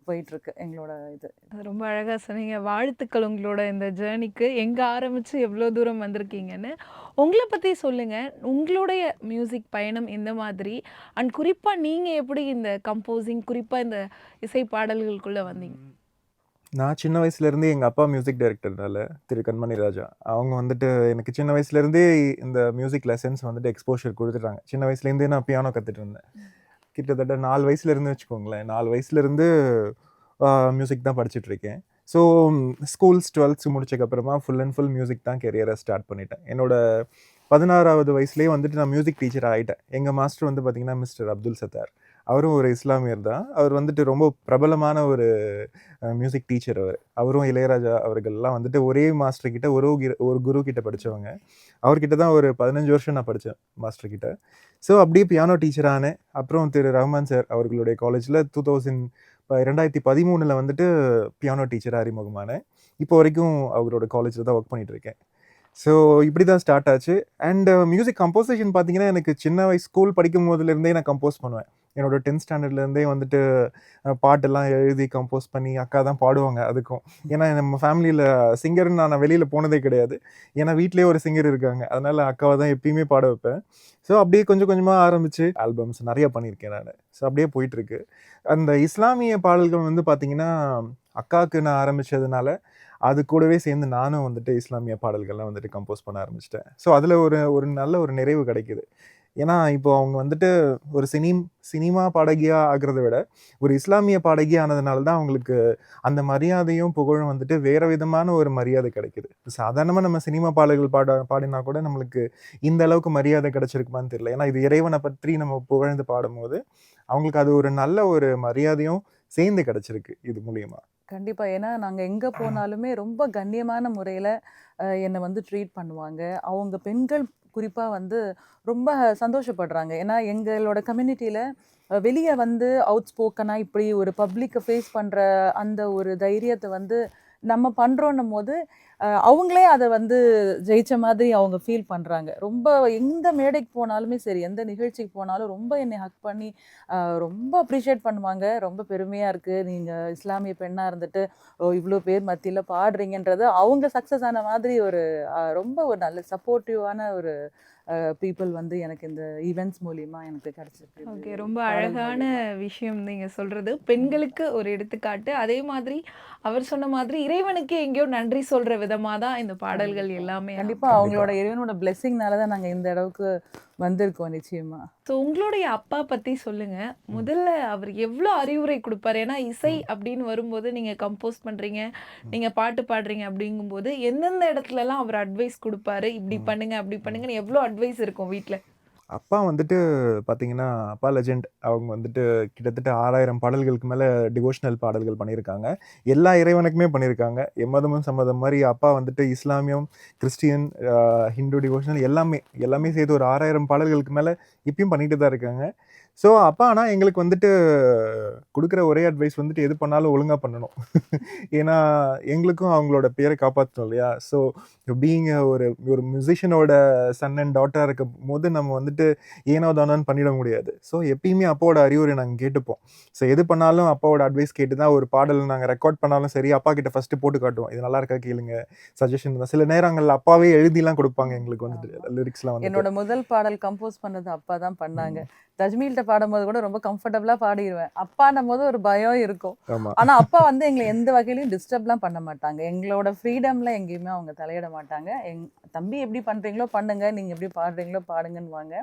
போயிட்டுருக்கு எங்களோட இது. ரொம்ப அழகாக சொன்னீங்க. வாழ்த்துக்கள் உங்களோட இந்த ஜேர்னிக்கு. எங்கே ஆரம்பித்து எவ்வளோ தூரம் வந்திருக்கீங்கன்னு. உங்களை பற்றி சொல்லுங்கள். உங்களுடைய மியூசிக் பயணம் எந்த மாதிரி, அண்ட் குறிப்பாக நீங்கள் எப்படி இந்த கம்போசிங், குறிப்பாக இந்த இசை பாடல்களுக்குள்ளே வந்தீங்க? நான் சின்ன வயசுலேருந்தே எங்கள் அப்பா மியூசிக் டைரக்டர்னால திரு கண்மணி ராஜா, அவங்க வந்துட்டு எனக்கு சின்ன வயசுலேருந்தே இந்த மியூசிக் லெசன்ஸ் வந்துட்டு எக்ஸ்போஷர் கொடுத்துட்டாங்க. சின்ன வயசுலேருந்தே நான் பியானோ கற்றுட்டு இருந்தேன். கிட்டத்தட்ட 4 வயசுலேருந்து வச்சுக்கோங்களேன். 4 வயசுலேருந்து மியூசிக் தான் படிச்சுட்ருக்கேன். ஸோ ஸ்கூல்ஸ் 12th முடிச்சதுக்கப்புறமா ஃபுல் அண்ட் ஃபுல் மியூசிக் தான் கெரியரை ஸ்டார்ட் பண்ணிட்டேன். என்னோட 16வது வயசுலேயே வந்துட்டு நான் மியூசிக் டீச்சர் ஆகிட்டேன். எங்கள் மாஸ்டர் வந்து பார்த்திங்கன்னா மிஸ்டர் அப்துல் சத்தார். அவரும் ஒரு இஸ்லாமியர் தான். அவர் வந்துட்டு ரொம்ப பிரபலமான ஒரு மியூசிக் டீச்சர் அவர். அவரும் இளையராஜா அவர்கள்லாம் வந்துட்டு ஒரே மாஸ்டர் கிட்ட ஒரு குரு கிட்ட படிச்சவங்க. அவர்கிட்ட தான் ஒரு 15 வருஷம் நான் படிச்சேன் மாஸ்டர் கிட்ட. ஸோ அப்படியே பியானோ டீச்சர் ஆனேன். அப்புறம் திரு ரஹ்மான் சார் அவர்களுடைய காலேஜ்ல 2013ல வந்துட்டு பியானோ டீச்சரா அறிமுகமானேன். இப்போ வரைக்கும் அவரோட காலேஜ்ல தான் ஒர்க் பண்ணிட்டு இருக்கேன். ஸோ இப்படி தான் ஸ்டார்ட் ஆச்சு. அண்ட் மியூசிக் கம்போசிஷன் பார்த்தீங்கன்னா, எனக்கு சின்ன வயசு ஸ்கூல் படிக்கும் போதுலேருந்தே நான் கம்போஸ் பண்ணுவேன். என்னோட 10th ஸ்டாண்டர்ட்லேருந்தே வந்துட்டு பாட்டெல்லாம் எழுதி கம்போஸ் பண்ணி அக்கா தான் பாடுவாங்க அதுக்கும். ஏன்னா நம்ம ஃபேமிலியில் சிங்கர்ன்னு நான் வெளியில் போனதே கிடையாது. ஏன்னா வீட்டிலேயே ஒரு சிங்கர் இருக்காங்க. அதனால அக்காவை தான் எப்பயுமே பாட வைப்பேன். ஸோ அப்படியே கொஞ்சம் கொஞ்சமாக ஆரம்பிச்சு ஆல்பம்ஸ் நிறைய பண்ணியிருக்கேன் நான். ஸோ அப்படியே போயிட்டுருக்கு. அந்த இஸ்லாமிய பாடல்கள் வந்து பார்த்தீங்கன்னா, அக்காவுக்கு நான் ஆரம்பிச்சதுனால அது கூடவே சேர்ந்து நானும் வந்துட்டு இஸ்லாமிய பாடல்கள்லாம் வந்துட்டு கம்போஸ் பண்ண ஆரம்பிச்சிட்டேன். ஸோ அதில் ஒரு ஒரு நல்ல ஒரு நிறைவு கிடைக்குது. ஏன்னா இப்போ அவங்க வந்துட்டு ஒரு சினிமா பாடகியா ஆகிறத விட ஒரு இஸ்லாமிய பாடகி ஆனதுனால தான் அவங்களுக்கு அந்த மரியாதையும் புகழும் வந்துட்டு வேற விதமான ஒரு மரியாதை கிடைக்குது. சாதாரணமாக நம்ம சினிமா பாடல்கள் பாடினா கூட நம்மளுக்கு இந்த அளவுக்கு மரியாதை கிடைச்சிருக்குமான்னு தெரியல. ஏன்னா இது இறைவனை பற்றி நம்ம புகழ்ந்து பாடும்போது அவங்களுக்கு அது ஒரு நல்ல ஒரு மரியாதையும் சேர்ந்து கிடைச்சிருக்கு இது மூலியமா. கண்டிப்பா. ஏன்னா நாங்க எங்க போனாலுமே ரொம்ப கண்ணியமான முறையில என்ன வந்து ட்ரீட் பண்ணுவாங்க. அவங்க பெண்கள் குறிப்பா வந்து ரொம்ப சந்தோஷப்படுறாங்க. ஏன்னா எங்களோட கம்யூனிட்டில வெளிய வந்து அவுட் ஸ்போக்கனா இப்படி ஒரு பப்ளிக்க ஃபேஸ் பண்ற அந்த ஒரு தைரியத்த வந்து நம்ம பண்றோன்னும்போது, அவங்களே அத வந்து ஜெயிச்ச மாதிரி அவங்க ஃபீல் பண்றாங்க. ரொம்ப எந்த மேடைக்கு போனாலுமே சரி, எந்த நிகழ்ச்சிக்கு போனாலும் ரொம்ப என்னை ஹக் பண்ணி ரொம்ப அப்ரிஷியேட் பண்ணுவாங்க. ரொம்ப பெருமையா இருக்கு. நீங்க இஸ்லாமிய பெண்ணா இருந்துட்டு, இவ்ளோ பேர் மத்தியில பாடுறீங்கன்றது அவங்க சக்சஸ் ஆன மாதிரி ஒரு ரொம்ப ஒரு நல்ல சப்போர்ட்டிவான ஒரு பீப்பிள் வந்து எனக்கு இந்த ஈவென்ட்ஸ் மூலியமா எனக்கு கிடைச்சிருக்கு. ஓகே. இது ரொம்ப பாடல் அழகான மூலியமா. விஷயம் நீங்க சொல்றது. பெண்களுக்கு ஒரு எடுத்துக்காட்டு. அதே மாதிரி அவர் சொன்ன மாதிரி இறைவனுக்கு எங்கேயோ நன்றி சொல்ற விதமா தான் இந்த பாடல்கள் கண்டிப்பா. எல்லாமே கண்டிப்பா அமையும். அவங்களோட இறைவனோட பிளெஸ்ஸிங்னால தான் நாங்க இந்த அளவுக்கு வந்திருக்கோம் நிச்சயமா. ஸோ உங்களுடைய அப்பா பத்தி சொல்லுங்க. முதல்ல அவர் எவ்ளோ அறிவுரை குடுப்பாரு? ஏன்னா இசை அப்படின்னு வரும்போது நீங்க கம்போஸ் பண்றீங்க, நீங்க பாட்டு பாடுறீங்க அப்படிங்கும்போது எந்தெந்த இடத்துலலாம் அவர் அட்வைஸ் குடுப்பாரு? இப்படி பண்ணுங்க, அப்படி பண்ணுங்கன்னு எவ்ளோ அட்வைஸ் இருக்கும் வீட்ல? அப்பா வந்துட்டு பார்த்தீங்கன்னா, அப்பா லெஜெண்ட். அவங்க வந்துட்டு கிட்டத்தட்ட 6000 பாடல்களுக்கு மேல டிவோஷனல் பாடல்கள் பண்ணியிருக்காங்க. எல்லா இறைவனுக்குமே பண்ணியிருக்காங்க. எம்மதமும் சம்மதம் மாரி அப்பா வந்துட்டு இஸ்லாமியம், கிறிஸ்டியன், ஹிந்து டிவோஷனல் எல்லாமே சேர்த்து ஒரு 6000 பாடல்களுக்கு மேல இப்பயும் பண்ணிட்டு தான் இருக்காங்க. ஸோ அப்பா ஆனா எங்களுக்கு வந்துட்டு குடுக்குற ஒரே அட்வைஸ் வந்துட்டு எது பண்ணாலும் ஒழுங்கா பண்ணணும். ஏன்னா எங்களுக்கும் அவங்களோட பேரை காப்பாத்தணும் இல்லையா? ஸோ பீயிங் ஒரு ஒரு மியூசிஷியனோட சன் அண்ட் டாட்டரா இருக்கும்போது நம்ம வந்துட்டு ஏனோ தானோன்னு பண்ணிட முடியாது. ஸோ எப்பயுமே அப்பாவோட அறிவுரை நாங்க கேட்டுப்போம். ஸோ எது பண்ணாலும் அப்பாவோட அட்வைஸ் கேட்டு தான் ஒரு பாடல் நாங்க ரெக்கார்ட் பண்ணாலும் சரி, அப்பா கிட்ட ஃபர்ஸ்ட்டு போட்டு காட்டுவோம். இது நல்லா இருக்கா கேளுங்க, சஜஷன் தான். சில நேரங்கள்ல அப்பாவே எழுதிலாம் குடுப்பாங்க எங்களுக்கு வந்துட்டு ஆமா. லிரிக்ஸ்லாம் வந்துட்டு. என்னோட முதல் பாடல் கம்போஸ் பண்ணது அப்பா தான் பண்ணாங்க. தஜ்மீல்ட்ட பாடும்போது கூட ரொம்ப கம்ஃபர்டபுளா பாடிருவேன். அப்பான்னும்போது ஒரு பயம் இருக்கும். ஆமா. ஆனா அப்பா வந்து எங்கள எந்த வகையிலயும் டிஸ்டர்ப்லாம் பண்ண மாட்டாங்க. எங்களோட ஃப்ரீடம்ல எங்கேயுமே அவங்க தலையிட மாட்டாங்க. தம்பி எப்படி பண்றீங்களோ பண்ணுங்க. நீங்க எப்படி பாடுறீங்களோ பாடுங்கன்னுவாங்க.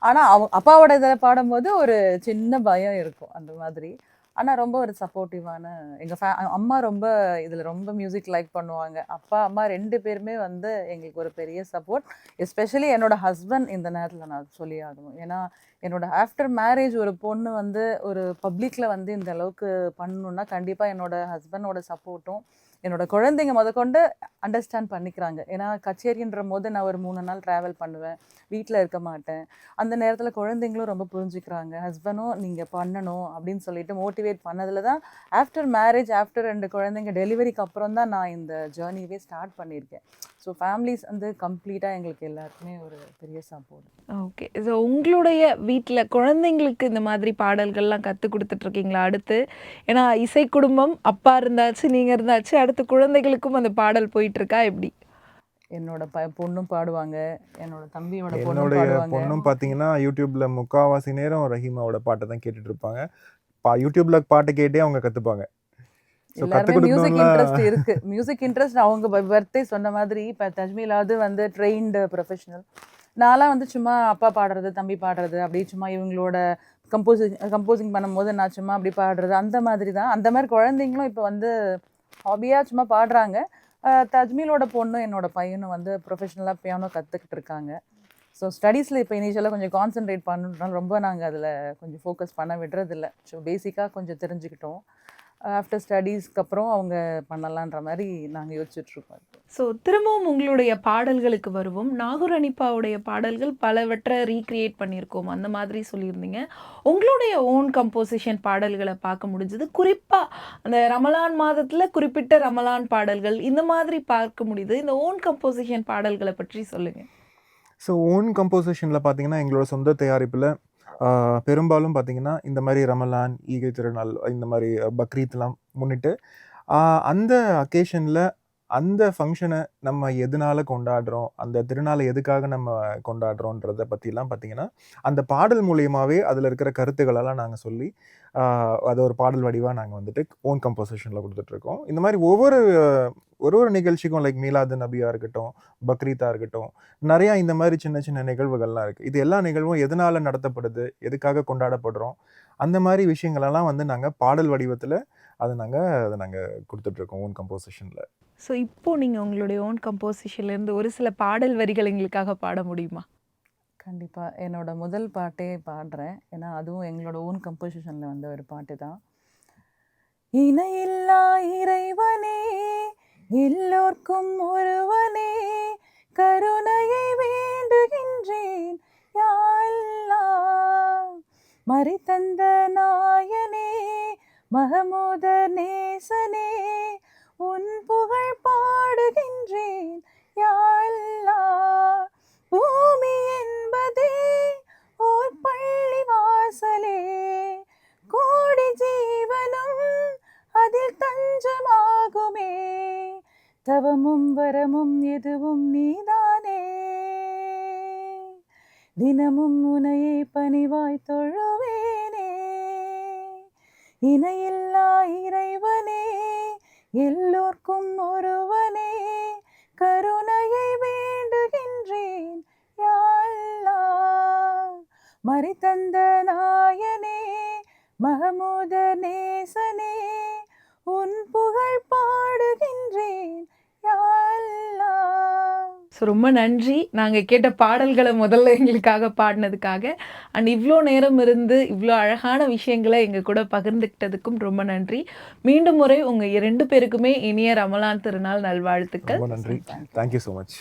ஆனா அப்பாவோட இதில பாடும்போது ஒரு சின்ன பயம் இருக்கும். அந்த மாதிரி. ஆனா ரொம்ப ஒரு சப்போர்ட்டிவான எங்க அம்மா ரொம்ப இதில ரொம்ப மியூசிக் லைக் பண்ணுவாங்க. அப்பா, அம்மா 2 பேருமே வந்து எங்களுக்கு ஒரு பெரிய சப்போர்ட். எஸ்பெஷலி என்னோட ஹஸ்பண்ட் இந்த நேரத்தில நான் சொல்லியே ஆகணும். ஏன்னா, என்னோட ஆஃப்டர் மேரேஜ் ஒரு பொண்ணு வந்து ஒரு பப்ளிக்ல வந்து இந்த அளவுக்கு பண்ணணும்னா, கண்டிப்பா என்னோட ஹஸ்பண்டோட சப்போர்ட்டும், என்னோட குழந்தைங்க மொதற்கொண்டு அண்டர்ஸ்டாண்ட் பண்ணிக்கிறாங்க. ஏன்னா கச்சேரின்றபோது நான் ஒரு 3 நாள் ட்ராவல் பண்ணுவேன். வீட்ல இருக்க மாட்டேன். அந்த நேரத்தில குழந்தைங்களும் ரொம்ப புரிஞ்சுக்கிறாங்க. ஹஸ்பண்டும் நீங்க பண்ணணும் அப்படின்னு சொல்லிட்டு மோட்டிவேட் பண்ணதில தான் ஆஃப்டர் மேரேஜ், ஆஃப்டர் 2 குழந்தைங்க டெலிவரிக்கு அப்புறம் தான் நான் இந்த ஜர்னியவே ஸ்டார்ட் பண்ணியிருக்கேன். ஸோ ஃபேமிலிஸ் வந்து கம்ப்ளீட்டா எங்களுக்கு எல்லாருக்குமே ஒரு பெரிய சப்போர்ட். ஓகே. ஸோ உங்களுடைய வீட்ல குழந்தைங்களுக்கு இந்த மாதிரி பாடல்கள்லாம் கத்துக் குடுத்துட்ருக்கீங்களா அடுத்து? ஏன்னா இசை குடும்பம், அப்பா இருந்தாச்சு, நீங்க இருந்தாச்சு. அடுத்து குழந்தைகளுக்கும் அந்த பாடல் போயிட்டுருக்கா எப்படி? என்னோட பொண்ணும் பாடுவாங்க. என்னோட தம்பியோட பொண்ணும் என்னுடைய பாடுவாங்க. பொண்ணும் பார்த்தீங்கன்னா, YouTubeல முக்காவாசி நேரம் ரஹீமாவோட பாட்ட தான் கேட்டுட்டு இருப்பாங்க. YouTubeல பாட்டு கேட்டே அவங்க கத்துப்பாங்க. ஸோ எல்லாருமே கத்துக் மியூசிக் குடுக்கணும்லாம் இன்ட்ரெஸ்ட் இருக்கு. மியூசிக் இன்ட்ரெஸ்ட் அவங்க பர்த்டே சொன்ன மாதிரி இப்ப தஜ்மீலாவது வந்து ட்ரெயின்டு ப்ரொஃபஷனல். நான்லாம் வந்து சும்மா அப்பா பாடுறது, தம்பி பாடுறது, அப்படியே சும்மா இவங்களோட கம்போசிங் பண்ணும்போது நான் சும்மா அப்படி பாடுறது அந்த மாதிரி தான். அந்த மாதிரி குழந்தைங்களும் இப்போ வந்து ஹாபியா சும்மா பாடுறாங்க. தஜ்மீலோட பொண்ணும் என்னோட பையனும் வந்து ப்ரொஃபஷனலா பியானோ கத்துக்கிட்டு இருக்காங்க. ஸோ ஸ்டடீஸில் இப்போ இனிஷியலாக கொஞ்சம் கான்சென்ட்ரேட் பண்ணுறதுனால ரொம்ப நாங்கள் அதில் கொஞ்சம் ஃபோக்கஸ் பண்ண விடுறதில்ல. ஸோ பேசிக்காக கொஞ்சம் தெரிஞ்சுக்கிட்டோம். ஆஃப்டர் ஸ்டடீஸ்க்கு அப்புறம் அவங்க பண்ணலான்ற மாதிரி நாங்கள் யோசிச்சுட்ருக்கோம். ஸோ திரும்பவும் உங்களுடைய பாடல்களுக்கு வருவோம். நாகூர் அனிபாவுடைய பாடல்கள் பலவற்றை ரீக்ரியேட் பண்ணியிருக்கோம் அந்த மாதிரி சொல்லியிருந்தீங்க. உங்களுடைய ஓன் கம்போசிஷன் பாடல்களை பார்க்க முடிஞ்சது. குறிப்பாக அந்த ரமலான் மாதத்தில் குறிப்பிட்ட ரமலான் பாடல்கள் இந்த மாதிரி பார்க்க முடியுது. இந்த ஓன் கம்போசிஷன் பாடல்களை பற்றி சொல்லுங்கள். ஸோ ஓன் கம்போசிஷனில் பார்த்தீங்கன்னா எங்களோட சொந்த தயாரிப்பில் பெரும்பாலும் பார்த்தீங்கன்னா இந்த மாதிரி ரமலான், ஈகை திருநாள், இந்த மாதிரி பக்ரீத்லாம் முன்னிட்டு அந்த அக்கேஷனில் அந்த ஃபங்க்ஷனை நம்ம எதனால கொண்டாடுறோம், அந்த திருநாளை எதுக்காக நம்ம கொண்டாடுறோன்றதை பற்றிலாம் பார்த்தீங்கன்னா அந்த பாடல் மூலியமாகவே அதில் இருக்கிற கருத்துக்களெல்லாம் நாங்கள் சொல்லி அதை ஒரு பாடல் வடிவாக நாங்கள் வந்துட்டு ஓன் கம்போசிஷனில் கொடுத்துட்ருக்கோம். இந்த மாதிரி ஒரு நிகழ்ச்சிக்கும் லைக் மீலாது நபியாக இருக்கட்டும், பக்ரீத்தாக இருக்கட்டும், நிறையா இந்த மாதிரி சின்ன சின்ன நிகழ்வுகள்லாம் இருக்குது. இது எல்லா நிகழ்வும் எதனால் நடத்தப்படுது, எதுக்காக கொண்டாடப்படுறோம், அந்த மாதிரி விஷயங்களெல்லாம் வந்து நாங்கள் பாடல் வடிவத்தில் அதை நாங்கள் கொடுத்துட்ருக்கோம் ஓன் கம்போசிஷனில். ஸோ இப்போது நீங்கள் உங்களுடைய ஓன் கம்போசிஷன்லேருந்து ஒரு சில பாடல் வரிகள் எங்களுக்காக பாட முடியுமா? கண்டிப்பாக என்னோட முதல் பாட்டே பாடுறேன். ஏன்னா அதுவும் எங்களோட ஓன் கம்போசிஷனில் வந்த ஒரு பாட்டு தான். இணையில்லா இறைவனே, எல்லோர்க்கும் ஒருவனே, கருணையை வேண்டுகின்றேன் யா அல்லாஹ். மறித்தந்த நாயனே, மஹமூத நேசனே, உன் புகழ் பாடுகின்றேன் யா அல்லாஹ். பூமி என்பதே ஓர் பள்ளி வாசலே, கோடி ஜீவனும் அதில் தஞ்சமாகுமே, தவமும் வரமும் எதுவும் நீதானே, தினமும் உனையை பணிவாய் தொழுவேனே. இணையில்லா இறைவனே, எல்லோர்க்கும் ஒருவனே, கருணையை வேண்டுகின்றேன் யா அல்லாஹ். மறித்தந்த நாயனே, மஹமூத நேசனே, உன் புகழ் பாடுகின்றேன் யா அல்லாஹ். ஸோ ரொம்ப நன்றி. நாங்கள் கேட்ட பாடல்களை முதல்ல எங்களுக்காக பாடினதுக்காக, அண்ட் இவ்வளோ நேரம் இருந்து இவ்வளோ அழகான விஷயங்களை எங்கள் கூட பகிர்ந்துக்கிட்டதுக்கும் ரொம்ப நன்றி. மீண்டும் முறை உங்கள் 2 பேருக்குமே இனிய ரமலான் திருநாள் நல்வாழ்த்துக்கள். ரொம்ப நன்றி. Thank you so much.